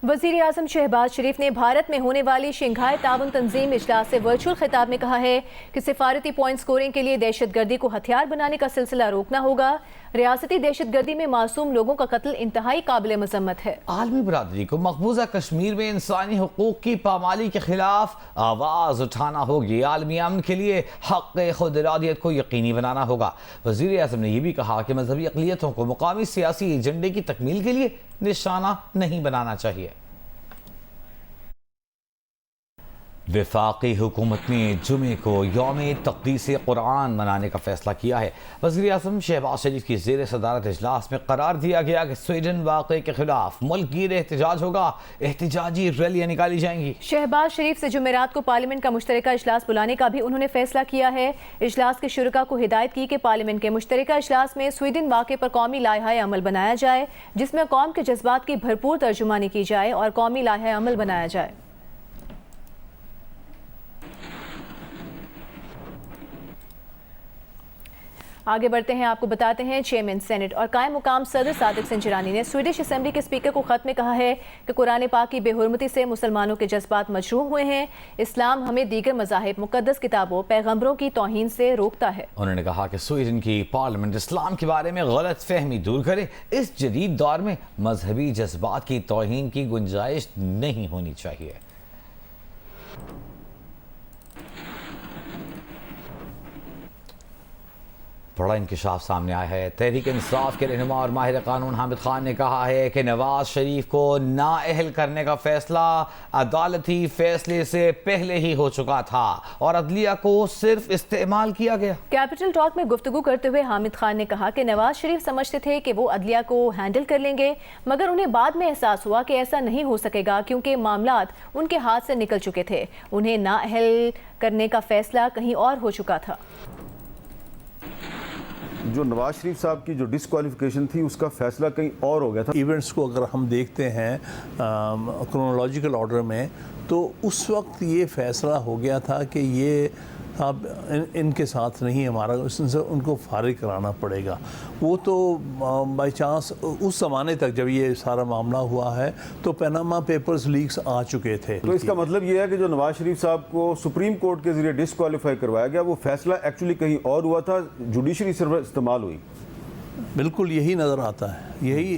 वज़ीर आज़म शहबाज शरीफ ने भारत में होने वाली शंघाई ताउन तंजीम इजलास से वर्चुअल खिताब में कहा है कि सिफारती पॉइंट स्कोरिंग के लिए दहशतगर्दी को हथियार बनाने का सिलसिला रोकना होगा। रियासती दहशतगर्दी में मासूम लोगों का कत्ल इंतहाई काबिल मजम्मत है। आलमी बरादरी को मकबूजा कश्मीर में इंसानी हुकूक की पामाली के खिलाफ आवाज़ उठाना होगी। आलमी अमन के लिए हक़ खुद इरादियत को यकीनी बनाना होगा। वज़ीर आज़म ने यह भी कहा कि मजहबी अक़लियतों को मुकामी सियासी एजेंडे की तकमील के लिए निशाना नहीं बनाना चाहिए। वफाकी हुकूमत ने जुमे को यौम तक़दीस कुरान मनाने का फैसला किया है। वज़ीर आज़म शहबाज शरीफ की ज़ेर सदारत इजलास में करार दिया गया कि स्वीडन वाक़े के खिलाफ मुल्क गिर एहतजाज होगा, एहतजाजी रैलियाँ निकाली जाएंगी। शहबाज शरीफ से जुमेरात को पार्लियामेंट का मुश्तरका इजलास बुलाने का भी उन्होंने फैसला किया है। इजलास के शुरका को हिदायत की कि पार्लियामेंट के मुश्तरका इजलास में स्वीडन वाक़े पर कौमी लायहा अमल बनाया जाए, जिसमें कौम के जज्बात की भरपूर तर्जुमानी की जाए और कौमी लायहा अमल बनाया जाए। आगे बढ़ते हैं, आपको बताते हैं चेयरमैन सेनेट और कायम मुकाम सदर सादिक संजरानी ने स्वीडिश असेंबली के स्पीकर को खत में कहा है कि कुरान पाक की बेहुरमती से मुसलमानों के जज्बात मजरूह हुए हैं। इस्लाम हमें दीगर मज़ाहिब, मुक़द्दस किताबों, पैगम्बरों की तौहीन से रोकता है। उन्होंने कहा कि स्वीडन की पार्लियामेंट इस्लाम के बारे में गलत फहमी दूर करे। इस जदीद दौर में मजहबी जज्बात की तौहीन की गुंजाइश नहीं होनी चाहिए। बड़ा इंकशाफ सामने आया है। तहरीक इंसाफ के रहनुमा और माहिर कानून हामिद खान ने कहा है कि नवाज शरीफ को नाअहल करने का फैसला अदालती फैसले से पहले ही हो चुका था और अदलिया को सिर्फ इस्तेमाल किया गया। कैपिटल टॉक में गुफ्तगू करते हुए हामिद खान ने कहा कि नवाज शरीफ समझते थे कि वो अदलिया को हैंडल कर लेंगे, मगर उन्हें बाद में एहसास हुआ कि ऐसा नहीं हो सकेगा क्योंकि मामलात उनके हाथ से निकल चुके थे। उन्हें नाअहल करने का फैसला कहीं और हो चुका था। जो नवाज शरीफ साहब की जो डिस्क्वालिफिकेशन थी उसका फैसला कहीं और हो गया था। इवेंट्स को अगर हम देखते हैं क्रोनोलॉजिकल ऑर्डर में, तो उस वक्त ये फैसला हो गया था कि ये अब इनके साथ नहीं हमारा, इससे उनको फारिग कराना पड़ेगा। वो तो बाई चांस उस ज़माने तक जब ये सारा मामला हुआ है तो पनामा पेपर्स लीक्स आ चुके थे। तो इसका मतलब ये है कि जो नवाज शरीफ साहब को सुप्रीम कोर्ट के जरिए डिस्क्वालीफाई करवाया गया वो फैसला एक्चुअली कहीं और हुआ था, जुडिशरी सर्विस इस्तेमाल हुई। बिल्कुल यही नज़र आता है। यही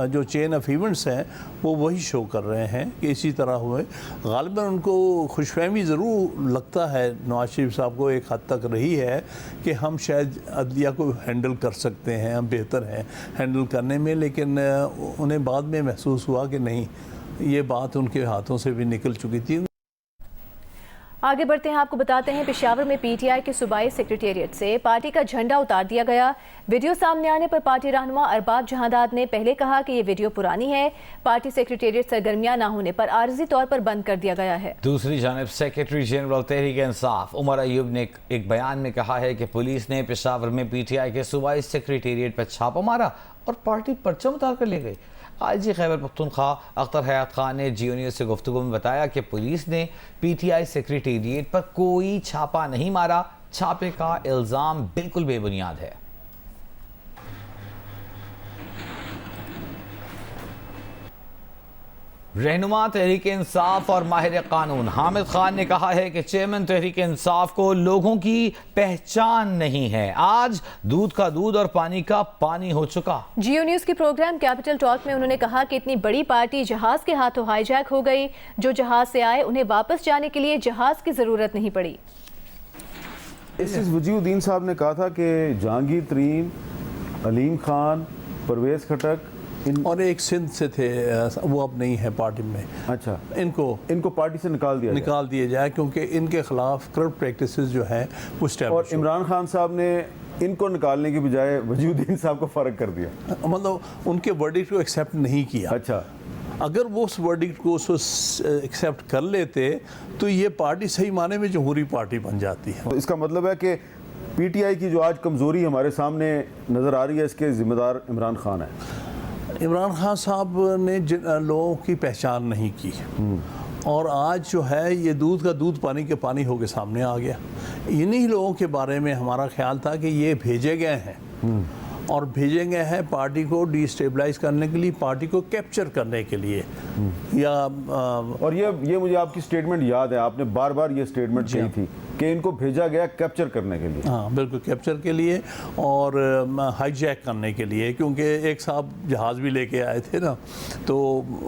जो चेन ऑफ इवेंट्स हैं वो वही शो कर रहे हैं कि इसी तरह हुए। गालिबन उनको खुशफहमी ज़रूर लगता है, नवाज शरीफ साहब को एक हद तक रही है कि हम शायद अदलिया को हैंडल कर सकते हैं, हम बेहतर हैं हैंडल करने में, लेकिन उन्हें बाद में महसूस हुआ कि नहीं, ये बात उनके हाथों से भी निकल चुकी थी। आगे बढ़ते हैं, आपको बताते हैं पेशावर में पीटीआई के सूबाई सेक्रेटेरिएट से पार्टी का झंडा उतार दिया गया। वीडियो सामने आने पर पार्टी रहनुमा अरबाब जहांदाद ने पहले कहा कि ये वीडियो पुरानी है। पार्टी सेक्रेटेरिएट सरगर्मियां ना होने पर आर्जी तौर पर बंद कर दिया गया है। दूसरी जानब सेक्रेटरी जनरल तहरीक इंसाफ उमर अयूब ने एक बयान में कहा है कि पुलिस ने पेशावर में पीटीआई के सूबाई सेक्रेटेरिएट पर छापा मारा और पार्टी परचम उतार कर ले गई। आईजी खैबर पख्तूनख्वा अख्तर हयात खान ने जियो न्यूज़ से गुफ्तगू में बताया कि पुलिस ने पीटीआई सेक्रेटेरिएट पर कोई छापा नहीं मारा। छापे का इल्ज़ाम बिल्कुल बेबुनियाद है। रहनुमा तहरीक इंसाफ और माहिर कानून हामिद खान ने कहा है कि चेयरमैन तहरीक इंसाफ को लोगों की पहचान नहीं है। आज दूध का दूध और पानी का पानी हो चुका। जियो न्यूज़ के प्रोग्राम कैपिटल टॉक में उन्होंने कहा कि इतनी बड़ी पार्टी जहाज के हाथों हाईजैक हो गई। जो जहाज से आए उन्हें वापस जाने के लिए जहाज की जरूरत नहीं पड़ी। वजीउद्दीन साहब ने कहा था कि जहांगीर तरीन, अलीम खान, परवेज खटक और एक सिंध से थे, वो अब नहीं है पार्टी में। अच्छा, इनको पार्टी से निकाल दिया जाए क्योंकि इनके खिलाफ करप्ट प्रैक्टिसेस जो हैं वो स्टैब्लिश। और इमरान खान साहब ने इनको निकालने के बजाय वजीउद्दीन साहब को फर्क कर दिया, मतलब उनके वर्डिक्ट को एक्सेप्ट नहीं किया। अच्छा, अगर वो उस वर्डिक्ट को एक्सेप्ट कर लेते तो ये पार्टी सही माने में जमहूरी पार्टी बन जाती है। तो इसका मतलब है कि पीटीआई की जो आज कमज़ोरी हमारे सामने नज़र आ रही है, इसके ज़िम्मेदार इमरान खान है। इमरान खान साहब ने लोगों की पहचान नहीं की और आज जो है ये दूध का दूध पानी के पानी होकर सामने आ गया। इन्हीं लोगों के बारे में हमारा ख्याल था कि ये भेजे गए हैं और भेजे गए हैं पार्टी को डिस्टेबलाइज करने के लिए, पार्टी को कैप्चर करने के लिए। या और ये मुझे आपकी स्टेटमेंट याद है, आपने बार बार ये स्टेटमेंट कही थी कि इनको भेजा गया कैप्चर करने के लिए। हाँ बिल्कुल, कैप्चर के लिए और हाईजैक करने के लिए, क्योंकि एक साहब जहाज़ भी लेके आए थे ना, तो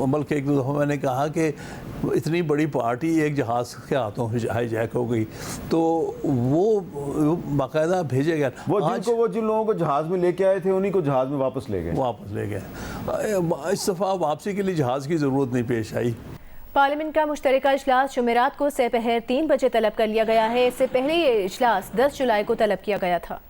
बल्कि एक दो दफ़ा मैंने कहा कि इतनी बड़ी पार्टी एक जहाज़ के हाथों हाईजैक हो गई, तो वो बाकायदा भेजे गए। वो जिन लोगों को जहाज़ में लेके आए थे उन्हीं को जहाज़ में वापस ले गए। इस दफ़ा वापसी के लिए जहाज़ की ज़रूरत नहीं पेश आई। पार्लियामेंट का मुश्तरका इजलास जुमेरात को दोपहर 3 बजे तलब कर लिया गया है। इससे पहले ये इजलास 10 जुलाई को तलब किया गया था।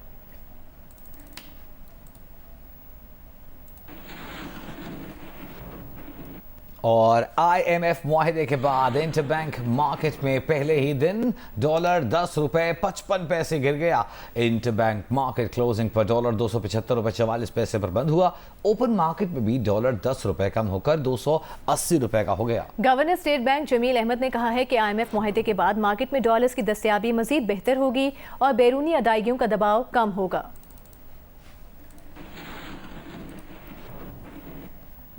और IMF मुआहिदे के बाद इंटरबैंक मार्केट में पहले ही दिन डॉलर 10 रुपए 55 पैसे गिर गया। इंटरबैंक मार्केट क्लोजिंग पर डॉलर 275 रुपए 44 पैसे पर बंद हुआ। ओपन मार्केट में भी डॉलर 10 रुपए कम होकर 280 रुपए का हो गया। Governor State Bank Jamil Ahmed ने कहा है कि IMF मुआहिदे के बाद मार्केट में डॉलर्स की दस्तयाबी मजीद बेहतर होगी और बैरूनी अदायगियों का दबाव कम होगा।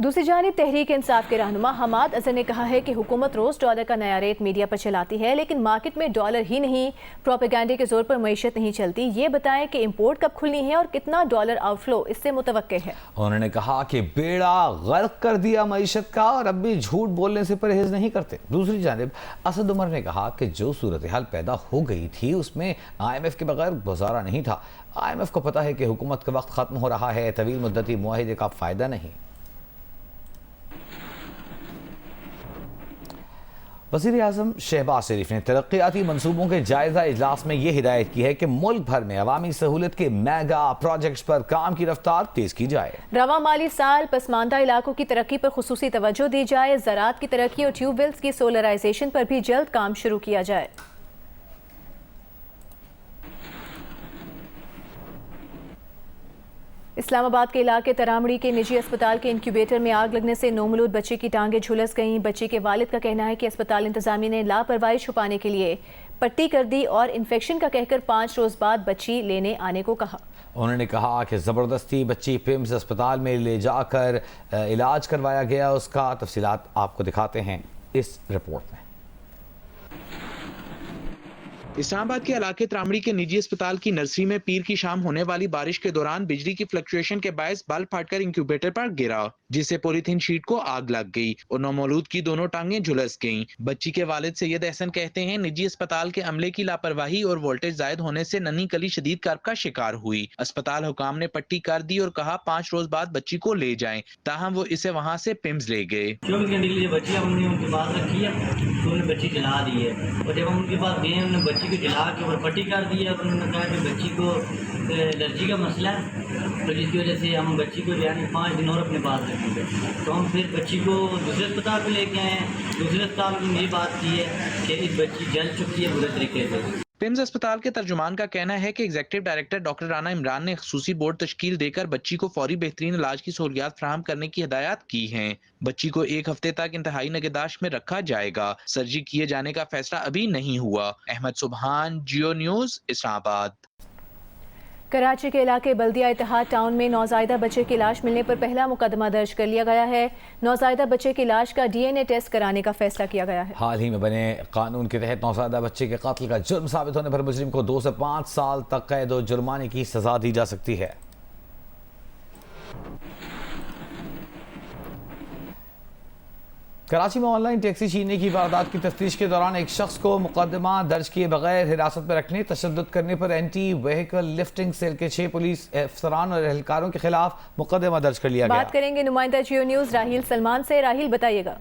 दूसरी जानिब तहरीक इंसाफ के रहनुमा हमाद अजहर ने कहा है कि हुकूमत रोज डॉलर का नया रेट मीडिया पर चलाती है, लेकिन मार्केट में डॉलर ही नहीं प्रोपेगेंडे के जोर पर मईशत नहीं चलती। ये बताएं कि इंपोर्ट कब खुलनी है और कितना डॉलर आउटफ्लो इससे मुतवक्के है। उन्होंने कहा कि बेड़ा गर्क कर दिया मईशत का और अब भी झूठ बोलने से परहेज नहीं करते। दूसरी जानिब असद उमर ने कहा कि जो सूरत हाल पैदा हो गई थी उसमें IMF के बगैर गुजारा नहीं था। IMF को पता है कि हुकूमत का वक्त खत्म हो रहा है, तवील मुद्दती मुआहिदे का फायदा नहीं। वज़ीर आज़म शहबाज शरीफ ने तरक्याती मनसूबों के जायजा इजलास में यह हिदायत की है कि मुल्क भर में अवामी सहूलत के मेगा प्रोजेक्ट्स पर काम की रफ्तार तेज की जाए। रवा माली साल पसमानदा इलाकों की तरक्की पर खुसूसी तवज्जो दी जाए। ज़राअत की तरक्की और ट्यूबवेल्स की सोलराइजेशन पर भी जल्द काम शुरू किया जाए। इस्लामाबाद के इलाके तरामड़ी के निजी अस्पताल के इंक्यूबेटर में आग लगने से नौमौलूद बच्चे की टांगें झुलस गईं। बच्ची के वालिद का कहना है कि अस्पताल इंतजामिया ने लापरवाही छुपाने के लिए पट्टी कर दी और इन्फेक्शन का कहकर 5 रोज बाद बच्ची लेने आने को कहा। उन्होंने कहा कि ज़बरदस्ती बच्ची पिम्स अस्पताल में ले जाकर इलाज करवाया गया। उसका तफसीलात आपको दिखाते हैं इस रिपोर्ट में। इस्लामाबाद के इलाके त्रामड़ी के निजी अस्पताल की नर्सरी में पीर की शाम होने वाली बारिश के दौरान बिजली की फ्लक्चुएशन के बायस बल्ब फाटकर इंक्यूबेटर पर गिरा, जिससे पॉलीथीन शीट को आग लग गई और नौमौलूद की दोनों टांगें झुलस गईं। बच्ची के वालिद सैयद एहसन कहते हैं निजी अस्पताल के अमले की लापरवाही और वोल्टेज जायद होने से नन्ही कली शदीद कर्ब का शिकार हुई। अस्पताल हुकाम ने पट्टी कर दी और कहा 5 रोज बाद बच्ची को ले जाएं, ताहम वो इसे वहाँ से पिम्स ले गए। 24 घंटे के लिए बच्ची हमने उनके पास रखी है, तो उन्होंने बच्ची जला दी है और जब हम उनके पास गए उन्होंने बच्ची को जला के ऊपर पट्टी कर दी है। उन्होंने कहा कि बच्ची को एलर्जी का मसला है, तो जिसकी वजह से हम बच्ची को यानी 5 दिन और अपने पास रखेंगे। तो हम फिर बच्ची को दूसरे अस्पताल में लेके आए हैं। दूसरे अस्पताल में ये बात की है कि इस बच्ची जल चुकी है बुरे तरीके से। पिम्स अस्पताल के तर्जुमान का कहना है कि executive director doctor Rana Imran ने खसूसी बोर्ड तश्कील देकर बच्ची को फौरी बेहतरीन इलाज की सहूलियात फराहम करने की हिदायत की हैं। बच्ची को 1 हफ्ते तक इंतहाई निगहदाश्त में रखा जाएगा। सर्जरी किए जाने का फैसला अभी नहीं हुआ। अहमद सुबहान, जियो न्यूज, इस्लामाबाद। कराची के इलाके बल्दिया इत्तेहाद टाउन में नौज़ायदा बच्चे की लाश मिलने पर पहला मुकदमा दर्ज कर लिया गया है। नौज़ायदा बच्चे की लाश का DNA टेस्ट कराने का फैसला किया गया है। हाल ही में बने कानून के तहत नौज़ायदा बच्चे के कत्ल का जुर्म साबित होने पर मुजरिम को 2 से 5 साल तक कैद और जुर्माने की सजा दी जा सकती है। कराची में ऑनलाइन टैक्सी छीनने की वारदात की तफ्तीश के दौरान एक शख्स को मुकदमा दर्ज किए बगैर हिरासत में रखने, तशद्दुद करने पर एंटी व्हीकल लिफ्टिंग सेल के 6 पुलिस अफसरान और एहलकारों के खिलाफ मुकदमा दर्ज कर लिया गया। बात करेंगे नुमाइंदा जियो न्यूज राहिल सलमान से। राहिल बताइएगा।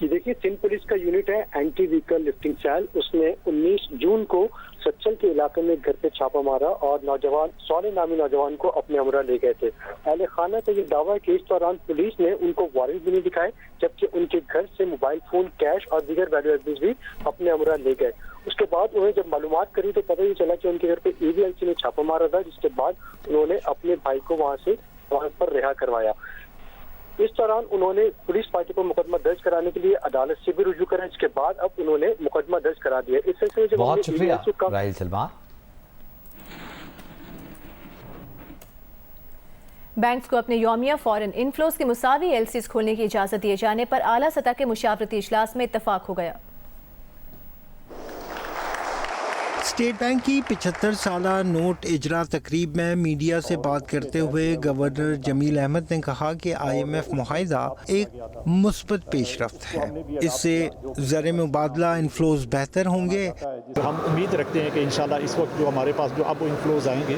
ये देखिए, सिंध पुलिस का यूनिट है एंटी व्हीकल लिफ्टिंग सेल, उसने 19 जून को सच्चल के इलाके में घर पे छापा मारा और नौजवान सोने नामी नौजवान को अपने हमरा ले गए थे। अहले खाना का ये दावा है कि इस दौरान पुलिस ने उनको वारंट भी नहीं दिखाए, जबकि उनके घर से मोबाइल फोन, कैश और दीगर वैल्यूएबल्स भी अपने हमरा ले गए। उसके बाद उन्हें जब मालूमात करी तो पता ही चला कि उनके घर पे EVLC ने छापा मारा था, जिसके बाद उन्होंने अपने भाई को वहां पर रिहा करवाया। इस दौरान उन्होंने पुलिस पार्टी पर मुकदमा दर्ज कराने के लिए अदालत से भी रुजू करा, इसके बाद अब उन्होंने मुकदमा दर्ज करा दिया। इस सिलसिले में बहुत शुक्रिया राहिल सलमान। बैंक्स को अपने यौमिया फॉरेन इनफ्लोज के मुसावी एलसीज खोलने की इजाजत दिए जाने पर आला सतह के मुशावरती इजलास में इत्तफाक हो गया। स्टेट बैंक की 75 साला नोट इजरा तकरीब में मीडिया से बात करते हुए गवर्नर जमील अहमद ने कहा कि IMF मुआहिदा एक मुस्बत पेशरफ्त है। इससे ज़र मुबादला इनफ्लोज बेहतर होंगे। हम उम्मीद रखते हैं कि इंशाल्लाह इस वक्त जो हमारे पास जो अब इनफ्लोज आएंगे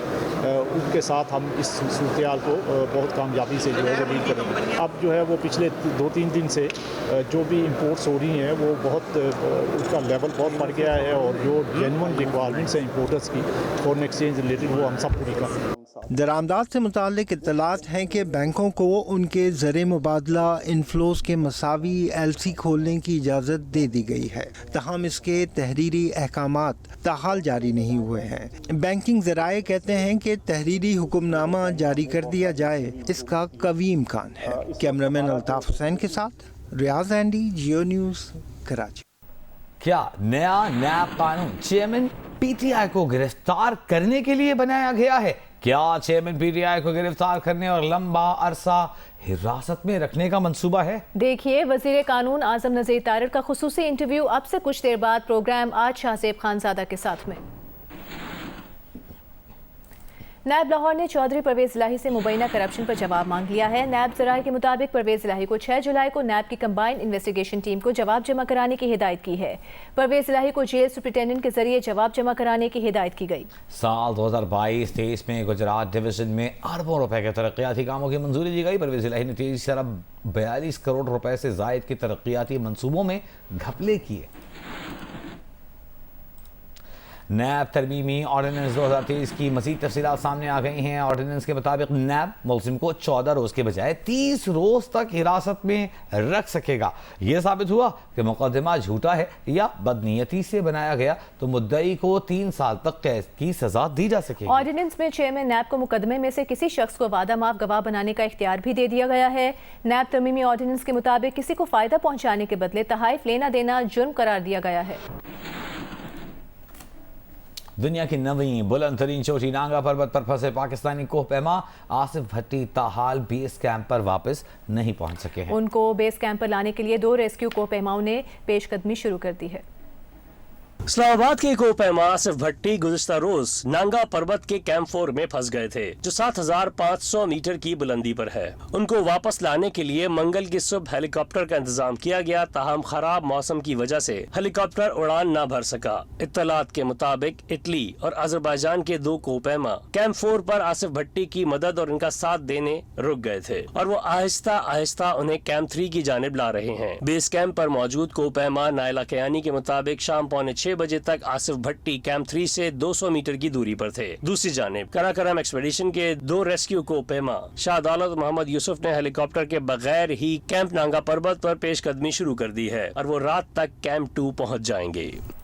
उनके साथ हम इस सूरत को बहुत कामयाबी से जो है वो डील करेंगे। अब जो है वो पिछले 2-3 दिन से जो भी इम्पोर्ट्स हो रही हैं वो बहुत उसका लेवल बहुत बढ़ गया है और जो जेन्युइन रिक्वायरमेंट्स हैं इम्पोर्टर्स की फॉरेन एक्सचेंज रिलेटेड वो हम सब पूरी कर रहे हैं। दरामदात से मुताल्लिक इत्तलात हैं कि बैंकों को उनके ज़र मुबादला इनफ्लोज के मसावी LC खोलने की इजाज़त दे दी गई है, तहम इसके तहरीरी अहकामात ताहाल जारी नहीं हुए हैं। बैंकिंग ज़राए कहते हैं कि तहरीरी हुक्मनामा जारी कर दिया जाए, इसका कवी इम्कान है। कैमरामैन अल्ताफ़ हुसैन के साथ रियाज एंडी, जियो न्यूज़, कराची। क्या नया नैब कानून चेयरमैन PTI को गिरफ्तार करने के लिए बनाया गया है? क्या चेयरमैन PTI को गिरफ्तार करने और लंबा अरसा हिरासत में रखने का मंसूबा है? देखिए वजीर कानून आजम नज़ीर तारिर का खुसूसी इंटरव्यू अब से कुछ देर बाद प्रोग्राम आज शाहजेब खानजादा के साथ में। नैब लाहौर ने चौधरी परवेज इलाही से मुबैना करप्शन पर जवाब मांग लिया है। नैब ज़राए के मुताबिक परवेज इलाही को 6 जुलाई को नैब की कंबाइंड इन्वेस्टिगेशन टीम को जवाब जमा कराने की हिदायत की है। परवेज इलाही को जेल सुप्रिंटेंडेंट के जरिए जवाब जमा कराने की हिदायत की गई। साल 2022-23 में गुजरात डिवीजन में अरबों रुपए के तरक्याती कामों की मंजूरी दी गई। परवेज इलाही ने 23 अरब 42 करोड़ रुपए से जायद के तरक्याती मंसूबों में घपले किए। नैब तरमीमी ऑर्डिनेंस 2023 की मजीद तफसीलात सामने आ गई हैं। ऑर्डिनेंस के मुताबिक नैब मुलजिम को 14 रोज के बजाय 30 रोज तक हिरासत में रख सकेगा। यह साबित हुआ कि मुकदमा झूठा है या बदनीयती से बनाया गया तो मुद्दई को 3 साल तक कैद की सजा दी जा सकेगी। ऑर्डिनेंस में चेयरमैन नैब को मुकदमे में से किसी शख्स को वादा माफ गवाह बनाने का इख्तियार भी दे दिया गया है। नैब तरमीमी ऑर्डिनेंस के मुताबिक किसी को फायदा पहुंचाने के बदले तहाइफ लेना देना जुर्म करार दिया गया है। दुनिया की नवीं बुलंद तरीन चोटी नांगा पर्वत पर फंसे पाकिस्तानी कोह पैमा आसिफ भट्टी ताहाल बेस कैंप पर वापस नहीं पहुंच सके हैं। उनको बेस कैंप पर लाने के लिए 2 रेस्क्यू कोह पैमाओं ने पेशकदमी शुरू कर दी है। इस्लामाबाद के कोह पैमा आसिफ भट्टी गुज़िश्ता रोज नांगा पर्वत के कैंप 4 में फंस गए थे, जो 7500 मीटर की बुलंदी पर है। उनको वापस लाने के लिए मंगल की सुबह हेलीकॉप्टर का इंतजाम किया गया, ताहम खराब मौसम की वजह से हेलीकॉप्टर उड़ान न भर सका। इत्तलात के मुताबिक इटली और अजरबैजान के 2 कोह पैमा कैंप 4 पर आसिफ भट्टी की मदद और इनका साथ देने रुक गए थे और वो आहिस्ता आहिस्ता उन्हें कैंप 3 की जानिब ला रहे हैं। बेस कैंप पर मौजूद कोह पैमा नायला कयानी के मुताबिक शाम 6:45 बजे तक आसिफ भट्टी कैंप 3 से 200 मीटर की दूरी पर थे। दूसरी जानिब कराकरम एक्सपेडिशन के 2 रेस्क्यू कोह पैमा शाह दौलत मोहम्मद यूसुफ ने हेलीकॉप्टर के बगैर ही कैंप नांगा पर्वत पर पेशकदमी शुरू कर दी है और वो रात तक कैंप 2 पहुंच जाएंगे।